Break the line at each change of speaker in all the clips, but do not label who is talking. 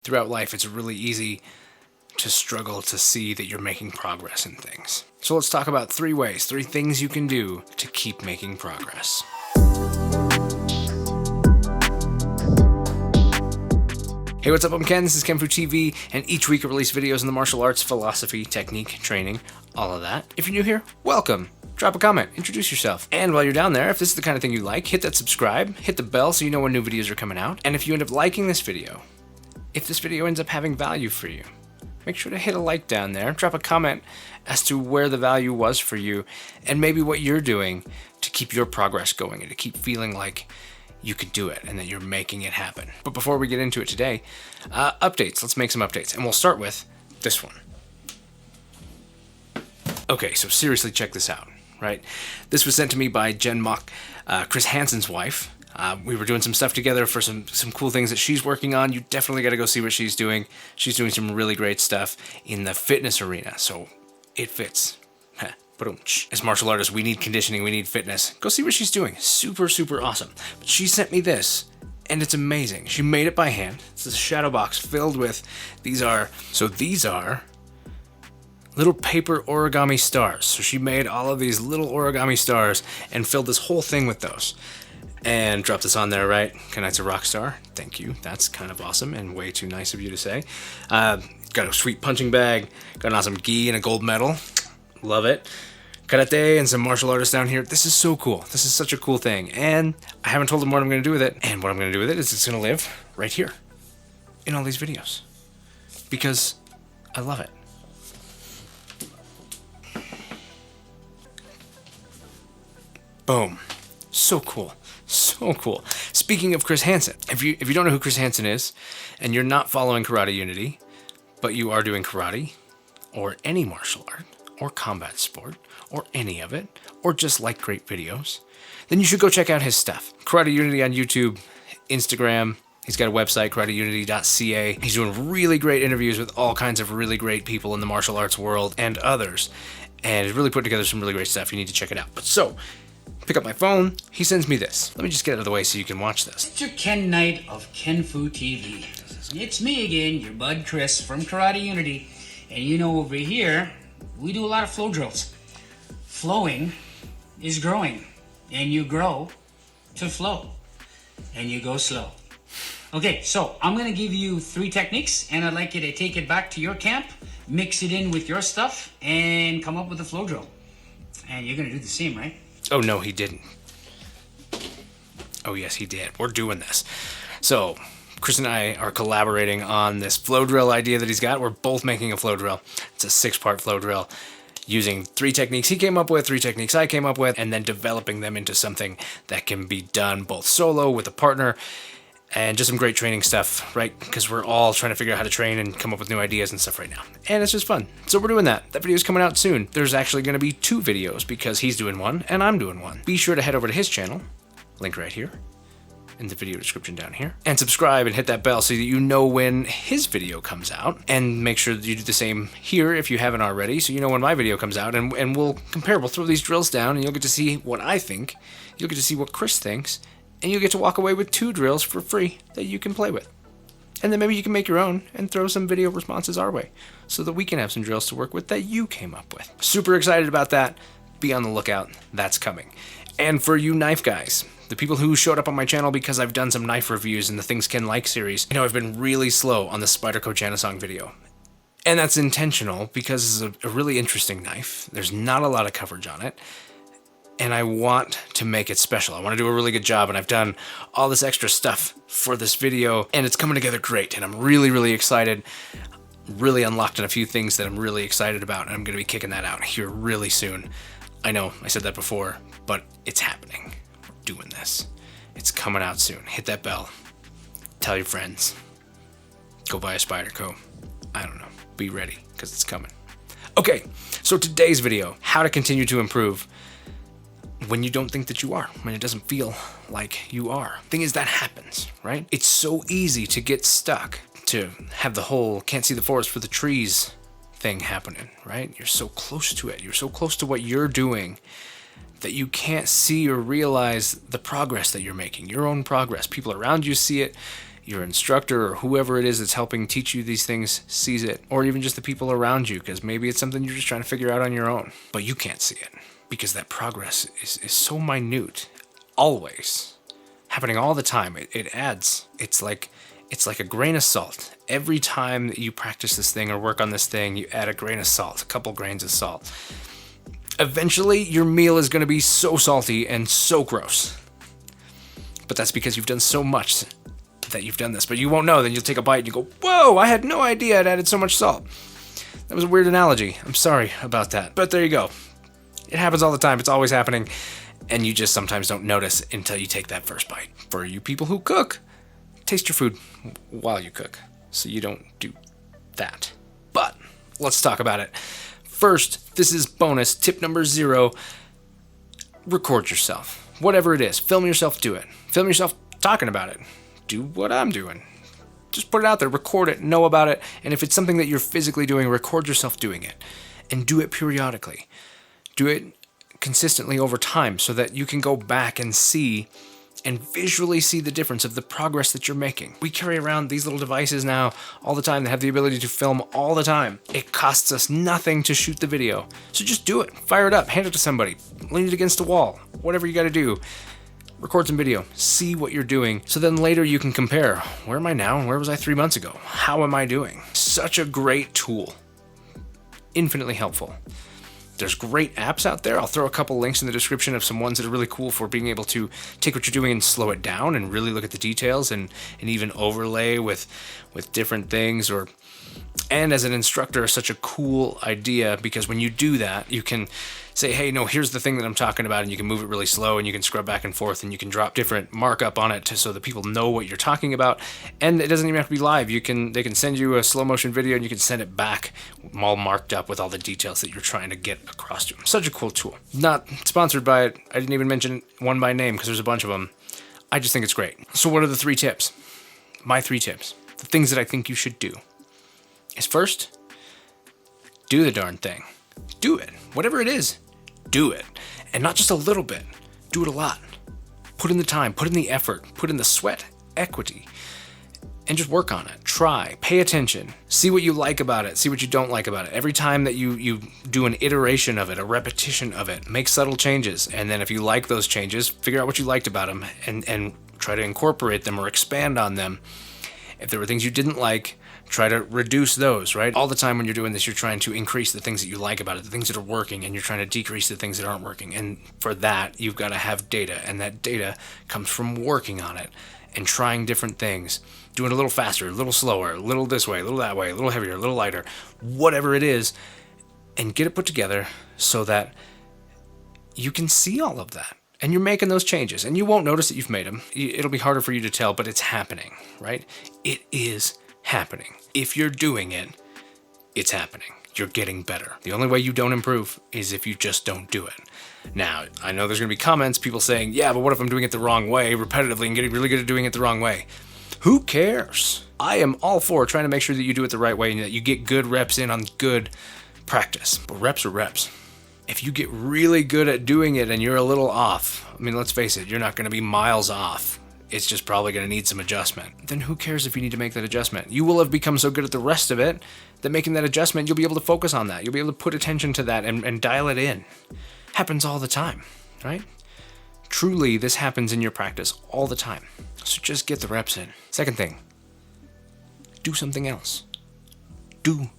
Throughout life, it's really easy to struggle to see that you're making progress in things. So let's talk about 3 things you can do to keep making progress. Hey, what's up? I'm Ken, this is kenfuTV, and each week I release videos in the martial arts, philosophy, technique, training, all of that. If you're new here, welcome. Drop a comment, introduce yourself. And while you're down there, if this is the kind of thing you like, hit that subscribe, hit the bell so you know when new videos are coming out. And if you end up liking this video, if this video ends up having value for you, make sure to hit a like down there, drop a comment as to where the value was for you, and maybe what you're doing to keep your progress going and to keep feeling like you could do it and that you're making it happen. But before we get into it today, updates. Let's make some updates. And we'll start with this one. Okay, so seriously, check this out, right? This was sent to me by Jen Mock, Chris Hansen's wife. We were doing some stuff together for some cool things that she's working on. You definitely got to go see what she's doing. She's doing some really great stuff in the fitness arena, so it fits. As martial artists, we need conditioning, we need fitness. Go see what she's doing. Super, super awesome. But she sent me this, and it's amazing. She made it by hand. It's a shadow box filled with, these are little paper origami stars. So she made all of these little origami stars and filled this whole thing with those. And dropped this on there, right? Tonight's a rock star. Thank you. That's kind of awesome and way too nice of you to say. Got a sweet punching bag. Got an awesome gi and a gold medal. Love it. Karate and some martial artists down here. This is so cool. This is such a cool thing. And I haven't told them what I'm going to do with it. And what I'm going to do with it is it's going to live right here in all these videos. Because I love it. Boom. So cool. So cool. Speaking of Chris Hansen, if you don't know who Chris Hansen is, and you're not following Karate Unity, but you are doing karate, or any martial art, or combat sport, or any of it, or just like great videos, then you should go check out his stuff. Karate Unity on YouTube, Instagram. He's got a website, karateunity.ca. He's doing really great interviews with all kinds of really great people in the martial arts world and others. And he's really put together some really great stuff. You need to check it out. But so, pick up my phone, he sends me this. Let me just get it out of the way so you can watch this.
Mr. Ken Knight of kenfuTV. It's me again, your bud Chris from Karate Unity. And you know, over here, we do a lot of flow drills. Flowing is growing, and you grow to flow, and you go slow. Okay, so I'm gonna give you 3 techniques, and I'd like you to take it back to your camp, mix it in with your stuff, and come up with a flow drill. And you're gonna do the same, right?
Oh, no, he didn't. Oh, yes, he did. We're doing this. So, Chris and I are collaborating on this flow drill idea that he's got. We're both making a flow drill. It's a 6-part flow drill using 3 techniques he came up with, 3 techniques I came up with, and then developing them into something that can be done both solo with a partner and just some great training stuff, right? Because we're all trying to figure out how to train and come up with new ideas and stuff right now. And it's just fun. So we're doing that. That video is coming out soon. There's actually going to be 2 videos because he's doing one and I'm doing one. Be sure to head over to his channel, link right here in the video description down here, and subscribe and hit that bell so that you know when his video comes out. And make sure that you do the same here if you haven't already, so you know when my video comes out, and we'll compare. We'll throw these drills down and you'll get to see what I think, you'll get to see what Chris thinks, and you'll get to walk away with 2 drills for free that you can play with. And then maybe you can make your own and throw some video responses our way so that we can have some drills to work with that you came up with. Super excited about that. Be on the lookout. That's coming. And for you knife guys, the people who showed up on my channel because I've done some knife reviews in the Things Ken Like series, you know, I've been really slow on the Spyderco Chanasong video. And that's intentional because it's a really interesting knife. There's not a lot of coverage on it. And I want to make it special. I want to do a really good job, and I've done all this extra stuff for this video, and it's coming together great, and I'm really, really excited. Really unlocked in a few things that I'm really excited about, and I'm going to be kicking that out here really soon. I know, I said that before, but it's happening. We're doing this. It's coming out soon. Hit that bell. Tell your friends. Go buy a Spyderco. I don't know. Be ready, because it's coming. Okay, so today's video, how to continue to improve when you don't think that you are, when it doesn't feel like you are. Thing is, that happens, right? It's so easy to get stuck, to have the whole can't see the forest for the trees thing happening, right? You're so close to it. You're so close to what you're doing that you can't see or realize the progress that you're making, your own progress. People around you see it. your instructor or whoever it is that's helping teach you these things sees it, or even just the people around you, because maybe it's something you're just trying to figure out on your own, but you can't see it because that progress is so minute, always happening all the time. It adds. It's like a grain of salt. Every time that you practice this thing or work on this thing, you add a grain of salt, a couple grains of salt. Eventually, your meal is going to be so salty and so gross. But that's because you've done so much that you've done this. But you won't know. Then you'll take a bite and you go, whoa, I had no idea I'd added so much salt. That was a weird analogy. I'm sorry about that. But there you go. It happens all the time. It's always happening. And you just sometimes don't notice until you take that first bite. For you people who cook, taste your food while you cook, so you don't do that. But let's talk about it. First, this is bonus tip number 0. Record yourself. Whatever it is, film yourself do it. Film yourself talking about it. Do what I'm doing. Just put it out there, record it, know about it, and if it's something that you're physically doing, record yourself doing it. And do it periodically. Do it consistently over time so that you can go back and see and visually see the difference of the progress that you're making. We carry around these little devices now all the time that have the ability to film all the time. It costs us nothing to shoot the video. So just do it. Fire it up. Hand it to somebody. Lean it against a wall. Whatever you got to do. Record some video. See what you're doing. So then later you can compare. Where am I now and where was I 3 months ago? How am I doing? Such a great tool. Infinitely helpful. There's great apps out there. I'll throw a couple links in the description of some ones that are really cool for being able to take what you're doing and slow it down and really look at the details and even overlay with different things. And as an instructor, such a cool idea, because when you do that, you can say, hey, no, here's the thing that I'm talking about, and you can move it really slow, and you can scrub back and forth, and you can drop different markup on it so that people know what you're talking about. And it doesn't even have to be live. They can send you a slow motion video, and you can send it back all marked up with all the details that you're trying to get across to them. Such a cool tool. Not sponsored by it. I didn't even mention one by name because there's a bunch of them. I just think it's great. So what are the 3 tips? My 3 tips. The things that I think you should do is, first, do the darn thing. Do it. Whatever it is, do it. And not just a little bit. Do it a lot. Put in the time, put in the effort, put in the sweat, equity, and just work on it. Try, pay attention, see what you like about it, see what you don't like about it. Every time that you do an iteration of it, a repetition of it, make subtle changes. And then if you like those changes, figure out what you liked about them and try to incorporate them or expand on them. If there were things you didn't like, try to reduce those, right? All the time when you're doing this, you're trying to increase the things that you like about it, the things that are working, and you're trying to decrease the things that aren't working. And for that, you've got to have data, and that data comes from working on it and trying different things, doing it a little faster, a little slower, a little this way, a little that way, a little heavier, a little lighter, whatever it is, and get it put together so that you can see all of that. And you're making those changes, and you won't notice that you've made them. It'll be harder for you to tell, but it's happening, right? It is happening. If you're doing it, it's happening. You're getting better. The only way you don't improve is if you just don't do it. Now, I know there's going to be comments, people saying, yeah, but what if I'm doing it the wrong way repetitively and getting really good at doing it the wrong way? Who cares? I am all for trying to make sure that you do it the right way and that you get good reps in on good practice. But reps are reps. If you get really good at doing it and you're a little off, I mean, let's face it, you're not going to be miles off. It's just probably going to need some adjustment. Then who cares if you need to make that adjustment? You will have become so good at the rest of it that making that adjustment, you'll be able to focus on that. You'll be able to put attention to that and dial it in. Happens all the time, right? Truly, this happens in your practice all the time. So just get the reps in. Second thing, do something else. Do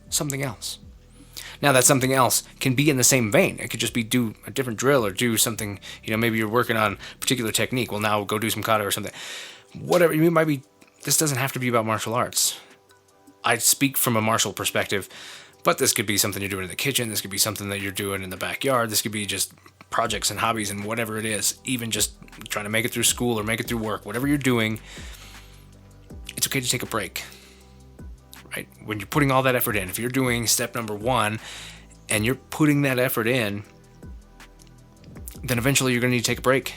something else. Now that something else can be in the same vein. It could just be do a different drill or do something, maybe you're working on a particular technique. Well, now go do some kata or something. Whatever, it might be, this doesn't have to be about martial arts. I speak from a martial perspective, but this could be something you're doing in the kitchen. This could be something that you're doing in the backyard. This could be just projects and hobbies and whatever it is. Even just trying to make it through school or make it through work. Whatever you're doing, it's okay to take a break. Right? When you're putting all that effort in, if you're doing step number 1 and you're putting that effort in, then eventually you're going to need to take a break.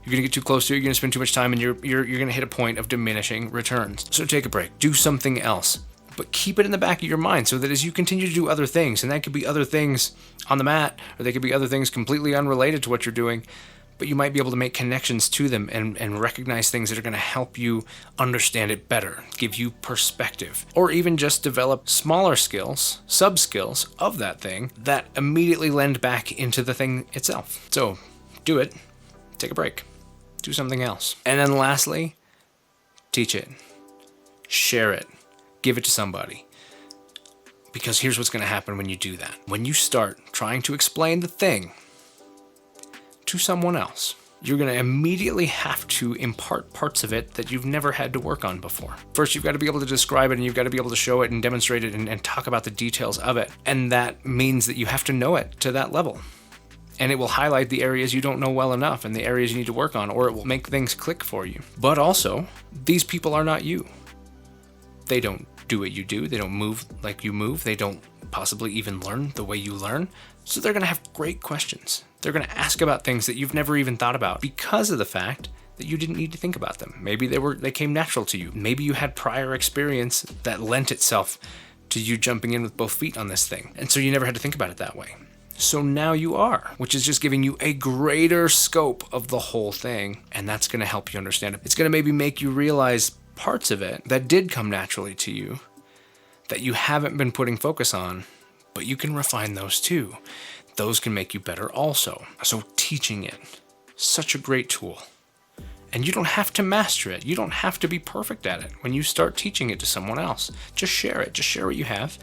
You're going to get too close to it, you're going to spend too much time, and you're going to hit a point of diminishing returns. So take a break. Do something else. But keep it in the back of your mind so that as you continue to do other things, and that could be other things on the mat, or they could be other things completely unrelated to what you're doing, but you might be able to make connections to them and recognize things that are going to help you understand it better, give you perspective, or even just develop smaller skills, sub-skills of that thing that immediately lend back into the thing itself. So do it, take a break, do something else. And then lastly, teach it, share it, give it to somebody. Because here's what's going to happen when you do that. When you start trying to explain the thing to someone else, you're going to immediately have to impart parts of it that you've never had to work on before. First, you've got to be able to describe it, and you've got to be able to show it and demonstrate it and talk about the details of it. And that means that you have to know it to that level. And it will highlight the areas you don't know well enough and the areas you need to work on, or it will make things click for you. But also, these people are not you. They don't do what you do. They don't move like you move. They don't possibly even learn the way you learn. So they're going to have great questions. They're going to ask about things that you've never even thought about because of the fact that you didn't need to think about them. Maybe they came natural to you. Maybe you had prior experience that lent itself to you jumping in with both feet on this thing. And so you never had to think about it that way. So now you are, which is just giving you a greater scope of the whole thing. And that's going to help you understand it. It's going to maybe make you realize parts of it that did come naturally to you that you haven't been putting focus on, but you can refine those too. Those can make you better also. So teaching it, such a great tool. And you don't have to master it. You don't have to be perfect at it. When you start teaching it to someone else, just share it. Just share what you have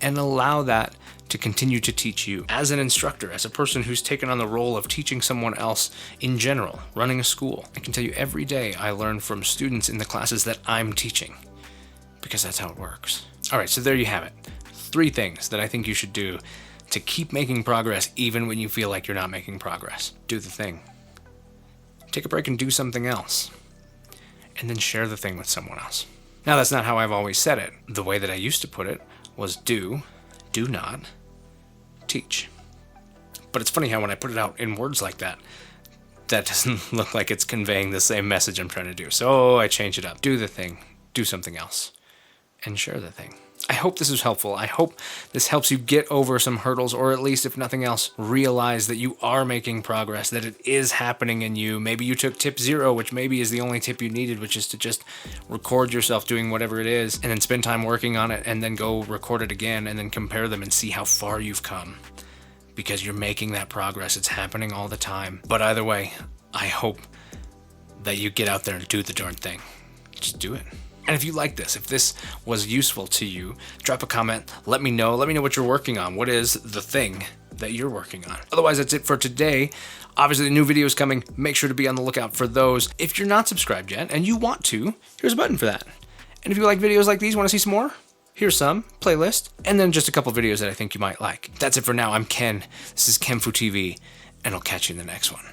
and allow that to continue to teach you as an instructor, as a person who's taken on the role of teaching someone else in general, running a school. I can tell you every day I learn from students in the classes that I'm teaching because that's how it works. All right, so there you have it. 3 things that I think you should do to keep making progress even when you feel like you're not making progress. Do the thing. Take a break and do something else. And then share the thing with someone else. Now, that's not how I've always said it. The way that I used to put it was do not, teach. But it's funny how when I put it out in words like that, that doesn't look like it's conveying the same message I'm trying to do. So I change it up. Do the thing, do something else, and share the thing. I hope this is helpful. I hope this helps you get over some hurdles, or at least, if nothing else, realize that you are making progress, that it is happening in you. Maybe you took tip 0, which maybe is the only tip you needed, which is to just record yourself doing whatever it is, and then spend time working on it, and then go record it again, and then compare them and see how far you've come. Because you're making that progress. It's happening all the time. But either way, I hope that you get out there and do the darn thing. Just do it. And if you like this, if this was useful to you, drop a comment, let me know what you're working on. What is the thing that you're working on? Otherwise, that's it for today. Obviously, the new video is coming. Make sure to be on the lookout for those. If you're not subscribed yet and you want to, here's a button for that. And if you like videos like these, want to see some more? Here's some, playlist, and then just a couple videos that I think you might like. That's it for now. I'm Ken. This is kenfuTV, and I'll catch you in the next one.